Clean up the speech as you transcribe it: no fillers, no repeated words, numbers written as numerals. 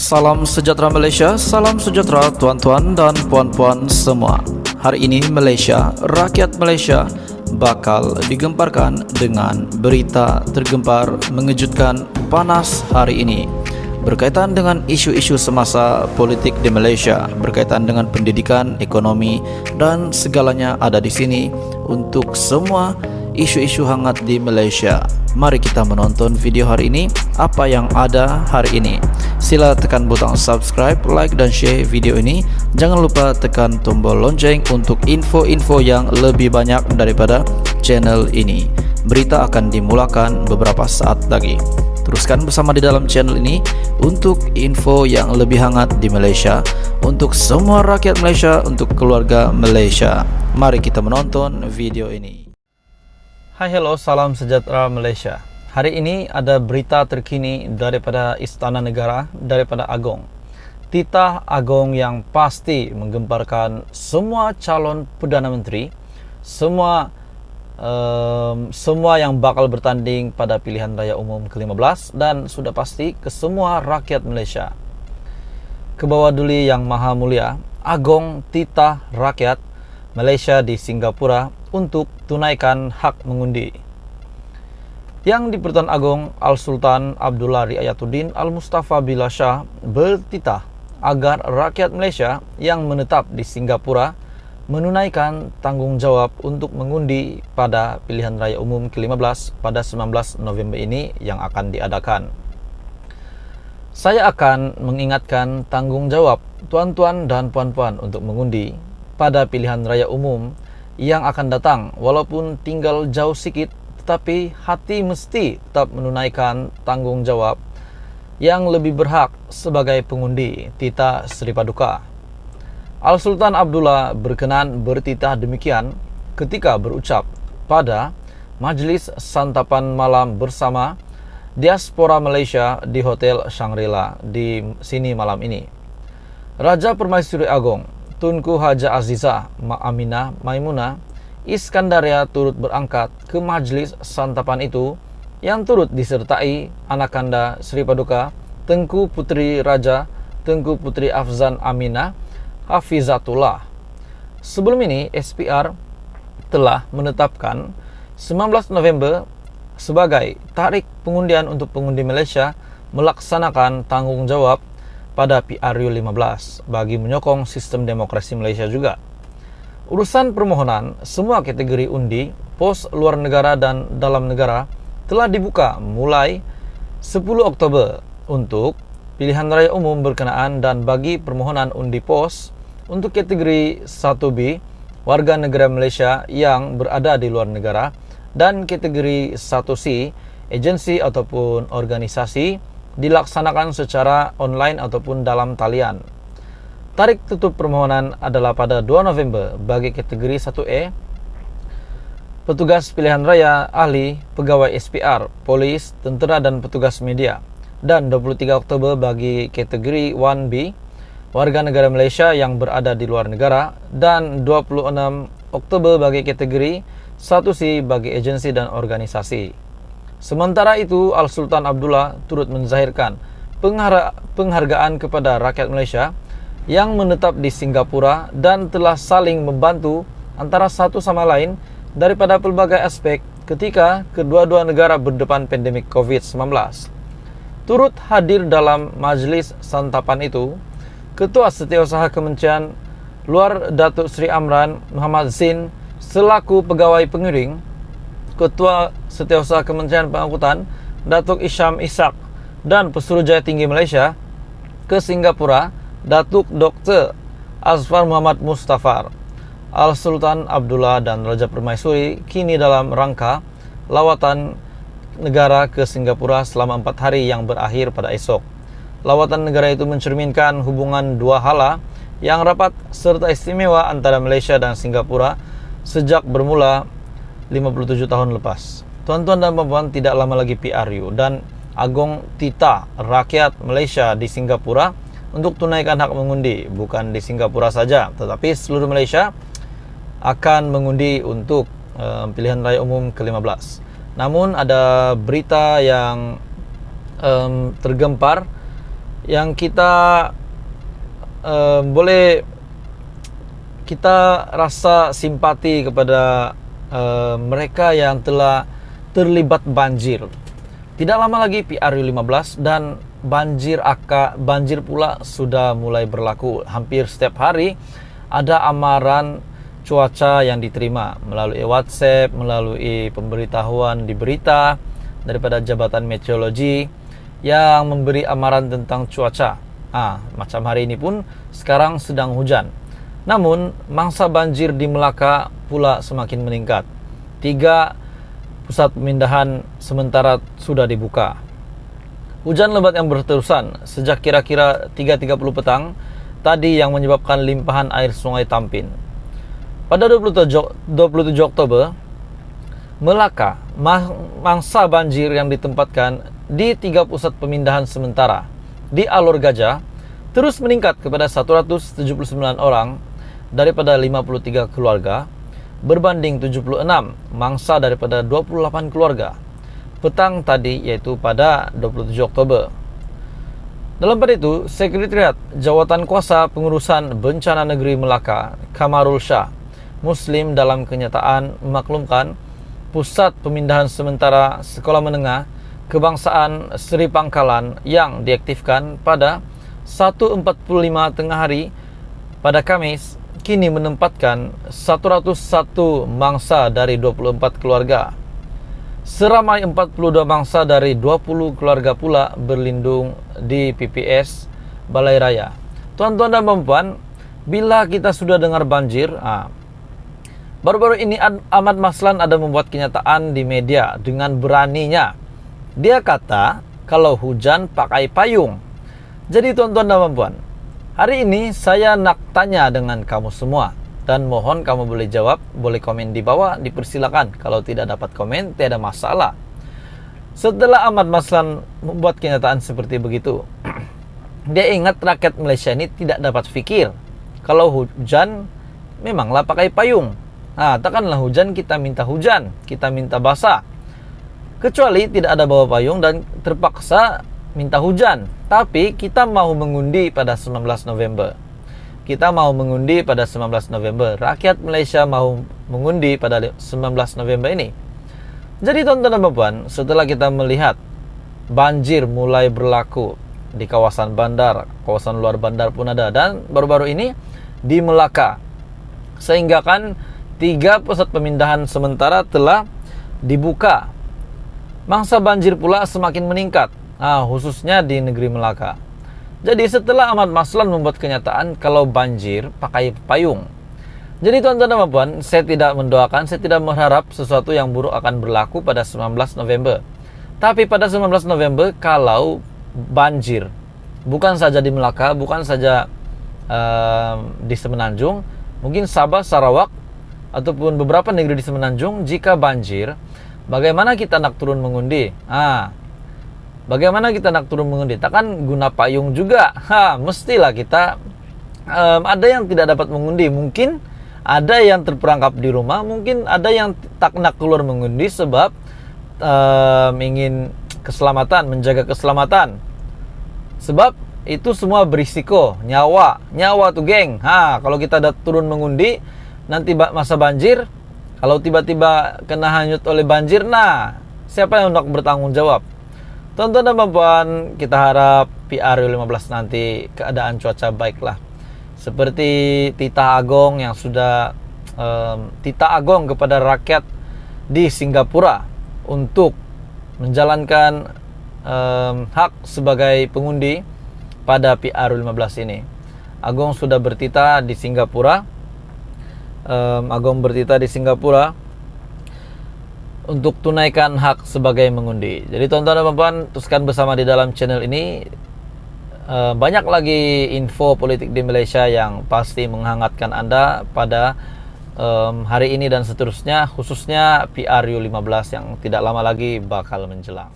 Salam sejahtera Malaysia, salam sejahtera tuan-tuan dan puan-puan semua. Hari ini Malaysia, rakyat Malaysia bakal digemparkan dengan berita tergempar mengejutkan panas hari ini berkaitan dengan isu-isu semasa politik di Malaysia, berkaitan dengan pendidikan, ekonomi dan segalanya ada di sini untuk semua isu-isu hangat di Malaysia. Mari kita menonton video hari ini, apa yang ada hari ini. Sila tekan butang subscribe, like dan share video ini. Jangan lupa tekan tombol lonceng untuk info-info yang lebih banyak daripada channel ini. Berita akan dimulakan beberapa saat lagi. Teruskan bersama di dalam channel ini untuk info yang lebih hangat di Malaysia, untuk semua rakyat Malaysia, untuk keluarga Malaysia. Mari kita menonton video ini. Hai, hello, salam sejahtera Malaysia. Hari ini ada berita terkini daripada Istana Negara, daripada Agong. Titah Agong yang pasti menggemparkan semua calon Perdana Menteri, semua yang bakal bertanding pada pilihan raya umum ke-15 dan sudah pasti ke semua rakyat Malaysia. Ke bawah duli yang maha mulia, Agong titah rakyat Malaysia di Singapura untuk tunaikan hak mengundi. Yang di-Pertuan Agong Al-Sultan Abdullah Riayatuddin Al-Mustafa Billah Shah bertitah agar rakyat Malaysia yang menetap di Singapura menunaikan tanggungjawab untuk mengundi pada pilihan raya umum ke-15 pada 19 November ini yang akan diadakan. Saya akan mengingatkan tanggungjawab tuan-tuan dan puan-puan untuk mengundi pada pilihan raya umum yang akan datang, walaupun tinggal jauh sikit, tetapi hati mesti tetap menunaikan tanggungjawab yang lebih berhak sebagai pengundi titah Seri Paduka. Al-Sultan Abdullah berkenan bertitah demikian ketika berucap pada majlis santapan malam bersama diaspora Malaysia di Hotel Shangri-La di sini malam ini. Raja Permaisuri Agong Tunku Haja Azizah Mak Aminah Maimunah Iskandaria turut berangkat ke majlis santapan itu yang turut disertai Anakanda Seri Paduka Tengku Puteri Raja Tengku Puteri Afzan Aminah Hafizatullah. Sebelum ini SPR telah menetapkan 19 November sebagai tarikh pengundian untuk pengundi Malaysia melaksanakan tanggungjawab pada PRU 15 bagi menyokong sistem demokrasi Malaysia juga. Urusan permohonan semua kategori undi, pos luar negara dan dalam negara telah dibuka mulai 10 Oktober untuk pilihan raya umum berkenaan dan bagi permohonan undi pos untuk kategori 1B warga negara Malaysia yang berada di luar negara dan kategori 1C agensi ataupun organisasi dilaksanakan secara online ataupun dalam talian. Tarikh tutup permohonan adalah pada 2 November bagi kategori 1A, petugas pilihan raya, ahli, pegawai SPR, polis, tentera dan petugas media, dan 23 Oktober bagi kategori 1B, warga negara Malaysia yang berada di luar negara, dan 26 Oktober bagi kategori 1C bagi agensi dan organisasi. Sementara itu, Al-Sultan Abdullah turut menzahirkan penghargaan kepada rakyat Malaysia yang menetap di Singapura dan telah saling membantu antara satu sama lain daripada pelbagai aspek ketika kedua-dua negara berdepan pandemik COVID-19. Turut hadir dalam majlis santapan itu, Ketua Setiausaha Kementerian Luar Datuk Seri Amran Muhammad Zin selaku pegawai pengiring, Ketua Setiausaha Kementerian Pengangkutan Datuk Isham Ishak dan Pesuruhjaya Tinggi Malaysia ke Singapura Datuk Dr. Azfar Muhammad Mustafar. Al-Sultan Abdullah dan Raja Permaisuri kini dalam rangka lawatan negara ke Singapura selama 4 hari yang berakhir pada esok. Lawatan negara itu mencerminkan hubungan dua hala yang rapat serta istimewa antara Malaysia dan Singapura sejak bermula 57 tahun lepas. Tuan-tuan dan puan-puan, tidak lama lagi PRU dan Agong titah rakyat Malaysia di Singapura untuk tunaikan hak mengundi. Bukan di Singapura saja, tetapi seluruh Malaysia akan mengundi untuk pilihan raya umum ke-15. Namun ada berita yang tergempar yang kita boleh kita rasa simpati kepada mereka yang telah terlibat banjir. Tidak lama lagi PRU15 dan banjir pula sudah mulai berlaku. Hampir setiap hari ada amaran cuaca yang diterima melalui WhatsApp, melalui pemberitahuan di berita daripada Jabatan Meteorologi yang memberi amaran tentang cuaca. Macam hari ini pun sekarang sedang hujan. Namun, mangsa banjir di Melaka pula semakin meningkat. 3 pusat pemindahan sementara sudah dibuka. Hujan lebat yang berterusan sejak kira-kira 3.30 petang tadi yang menyebabkan limpahan air Sungai Tampin. Pada 27 Oktober, Melaka, mangsa banjir yang ditempatkan di 3 pusat pemindahan sementara di Alor Gajah terus meningkat kepada 179 orang daripada 53 keluarga berbanding 76 mangsa daripada 28 keluarga petang tadi, yaitu pada 27 Oktober. Dalam pada itu, Sekretariat Jawatan Kuasa Pengurusan Bencana Negeri Melaka, Kamarul Shah Muslim dalam kenyataan memaklumkan pusat pemindahan sementara sekolah menengah kebangsaan Seri Pangkalan yang diaktifkan pada 1.45 tengah hari pada Kamis kini menempatkan 101 mangsa dari 24 keluarga. Seramai 42 mangsa dari 20 keluarga pula berlindung di PPS Balai Raya. Tuan-tuan dan puan-puan, bila kita sudah dengar banjir, baru-baru ini Ahmad Maslan ada membuat kenyataan di media dengan beraninya. Dia kata kalau hujan pakai payung. Jadi tuan-tuan dan puan-puan, hari ini saya nak tanya dengan kamu semua, dan mohon kamu boleh jawab, boleh komen di bawah, dipersilakan. Kalau tidak dapat komen, tidak ada masalah. Setelah Ahmad Maslan membuat kenyataan seperti begitu, dia ingat rakyat Malaysia ini tidak dapat fikir. Kalau hujan, memanglah pakai payung. Takkanlah hujan kita minta hujan, kita minta basah. Kecuali tidak ada bawa payung dan terpaksa minta hujan. Tapi kita mau mengundi pada 19 November. Kita mau mengundi pada 19 November. Rakyat Malaysia mau mengundi pada 19 November ini. Jadi tuan-tuan dan puan, setelah kita melihat banjir mulai berlaku di kawasan bandar, kawasan luar bandar pun ada, dan baru-baru ini di Melaka, sehingga kan 3 pusat pemindahan sementara telah dibuka. Mangsa banjir pula semakin meningkat, khususnya di negeri Melaka. Jadi setelah Ahmad Maslan membuat kenyataan kalau banjir pakai payung. Jadi tuan-tuan dan puan, saya tidak mendoakan, saya tidak berharap sesuatu yang buruk akan berlaku pada 19 November. Tapi pada 19 November kalau banjir, bukan saja di Melaka, bukan saja di Semenanjung, mungkin Sabah, Sarawak, ataupun beberapa negeri di Semenanjung, jika banjir, bagaimana kita nak turun mengundi? Bagaimana kita nak turun mengundi? Takkan guna payung juga. Mestilah kita ada yang tidak dapat mengundi. Mungkin ada yang terperangkap di rumah. Mungkin ada yang tak nak keluar mengundi sebab ingin keselamatan, menjaga keselamatan. Sebab itu semua berisiko. Nyawa tuh geng. Kalau kita turun mengundi, nanti masa banjir, kalau tiba-tiba kena hanyut oleh banjir, siapa yang hendak bertanggung jawab? Tuan-tuan dan puan, kita harap PRU15 nanti keadaan cuaca baiklah. Seperti titah agong yang sudah titah agong kepada rakyat di Singapura untuk menjalankan hak sebagai pengundi pada PRU15 ini. Agong sudah bertitah di Singapura. Untuk tunaikan hak sebagai mengundi. Jadi tuan-tuan dan puan, teruskan bersama di dalam channel ini. Banyak lagi info politik di Malaysia yang pasti menghangatkan Anda pada hari ini dan seterusnya, khususnya PRU15 yang tidak lama lagi bakal menjelang.